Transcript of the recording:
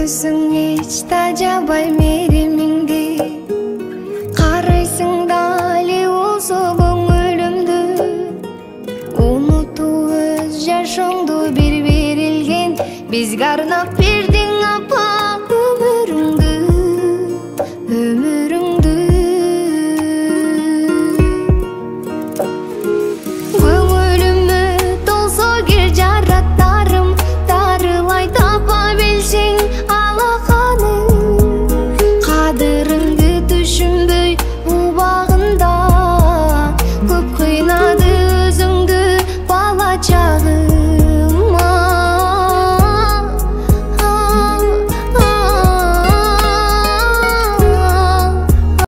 Көргөсүң эч тажабай меримиңди, карайсың дали болсо көңүлүмдү, унутуп өз жашооңду бир берилген бизге арнап